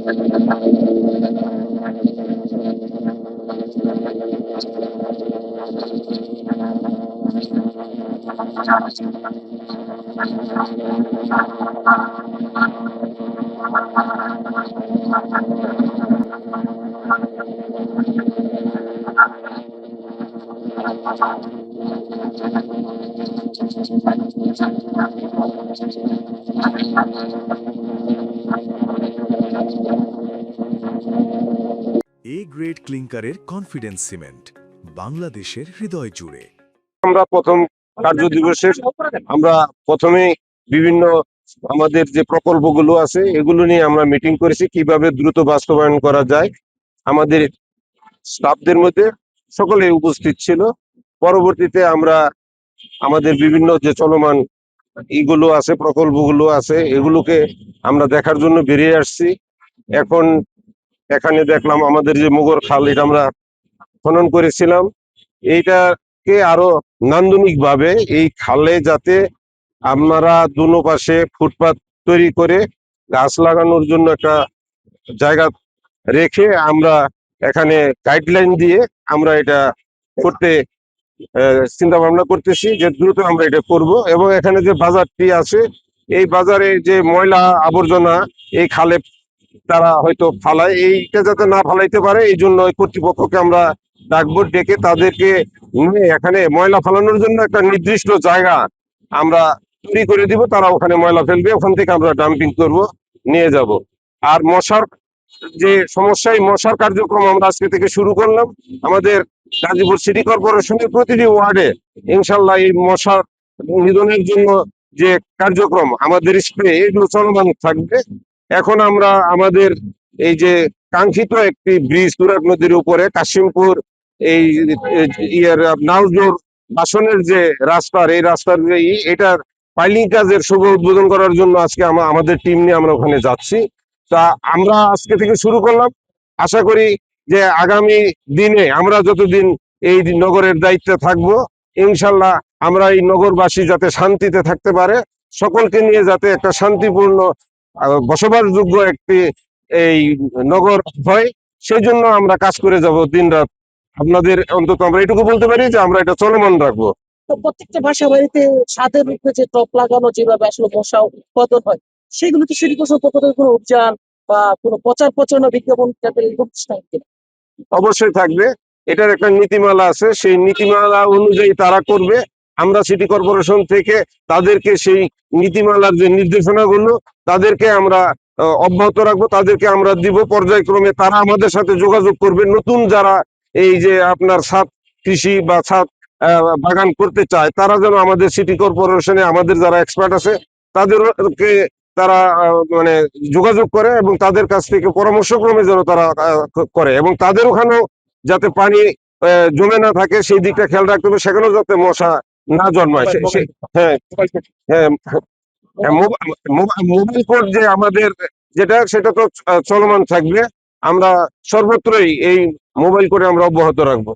A grade ক্লিংকারের confidence cement বাংলাদেশের হৃদয় জুড়ে। আমরা প্রথম কার্য দিবসে আমরা প্রথমে বিভিন্ন আমাদের যে প্রকল্পগুলো আছে এগুলো নিয়ে আমরা মিটিং করেছি, কিভাবে দ্রুত বাস্তবায়ন করা যায়। আমাদের স্টাফদের মধ্যে সকলে উপস্থিত ছিল। পরবর্তীতে আমরা আমাদের বিভিন্ন যে চলমান এগুলো আছে, প্রকল্পগুলো আছে, এগুলোকে আমরা দেখার জন্য বেরিয়ে আসছি। এখন এখানে দেখলাম আমাদের যে মুগর খাল, এটা আমরা খনন করেছিলাম, এইটাকে আরো নান্দনিক ভাবে এই খালে যাতে আমরা দুনো পাশে ফুটপাত তৈরি করে গাছ লাগানোর জন্য একটা জায়গা রেখে আমরা এখানে গাইডলাইন দিয়ে আমরা এটা করতে চিন্তা ভাবনা করতেছি যে দ্রুত আমরা এটা করব। এবং এখানে যে বাজারটি আছে, এই বাজারে যে ময়লা আবর্জনা এই খালে তারা হয়তো ফালায়, এইটা যাতে না ফালাইতে পারে এই জন্য কর্তৃপক্ষকে আমরা ডাকবো, ডেকে তাদেরকে নিয়ে এখানে ময়লা ফালানোর জন্য একটা নির্দিষ্ট জায়গা আমরা তৈরি করে দিব। তারা ওখানে ময়লা ফেলবে, ওখান থেকে আমরা ডাম্পিং করব, নিয়ে যাব। আর মশার যে সমস্যা, এই মশার কার্যক্রম আমরা আজকে থেকে শুরু করলাম। আমাদের গাজীপুর সিটি কর্পোরেশনের প্রতিটি ওয়ার্ডে ইনশাল্লাহ এই মশার নিধনের জন্য যে কার্যক্রম, আমাদের স্প্রে, এগুলো চলমান থাকবে। এখন আমরা আমাদের এই যে কাঙ্ক্ষিত একটি ব্রিজ তুরাগ নদীর উপরে কাশিমপুর এই নাউজোর বাসনের যে রাস্তার, এই রাস্তার এটার পাইলিং কাজের শুভ উদ্বোধন করার জন্য আজকে আমাদের টিম নিয়ে আমরা ওখানে যাচ্ছি। তা আমরা আজকে থেকে শুরু করলাম, আশা করি যে আগামী দিনে আমরা যতদিন এই নগরের দায়িত্বে থাকবো, ইনশাল্লাহ আমরা এই নগরবাসী যাতে শান্তিতে থাকতে পারে, সকলকে নিয়ে যাতে একটা শান্তিপূর্ণ বসবাসযোগ্য একটি এই নগর হয়, সেই জন্য আমরা কাজ করে যাব দিন রাত। আপনাদের অন্তত আমরা এটুকু বলতে পারি যে আমরা এটা চলমান রাখবো। তো প্রত্যেকটা বাসা বাড়িতে ছাদের উপরে যে টপ লাগানো, যেভাবে আসলে মশা উৎপাদন হয়, সেগুলো কি সিটি কর্পোরেশন পক্ষ থেকে কোনো অভিযান বা কোনো প্রচার প্রচারণা বিজ্ঞাপন অবশ্যই থাকবে, এটার একটা নীতিমালা আছে, সেই নীতিমালা অনুযায়ী তারা করবে। আমরা সিটি কর্পোরেশন থেকে তাদেরকে সেই নীতিমালার যে নির্দেশনাগুলো তাদেরকে আমরা অব্যাহত রাখবো, তাদেরকে আমরা দিব পর্যায়ক্রমে। তারা আমাদের সাথে যোগাযোগ করবে, নতুন যারা এই যে আপনার ছাদ কৃষি বা ছাদ বাগান করতে চায়, তারা যেন আমাদের সিটি কর্পোরেশনে আমাদের যারা এক্সপার্ট আছে তাদেরকে তারা মানে যোগাযোগ করে এবং তাদের কাছ থেকে পরামর্শক্রমে যেন তারা করে, এবং তাদের ওখানেও যাতে পানি জমে না থাকে সেই দিকটা খেয়াল রাখতে হবে, সেখানেও যাতে মশা না জন্মায়। হ্যাঁ হ্যাঁ, মোবাইল কোড যে আমাদের যেটা, সেটা তো চলমান থাকবে। আমরা সর্বত্রই এই মোবাইল কোডে আমরা অব্যাহত রাখবো।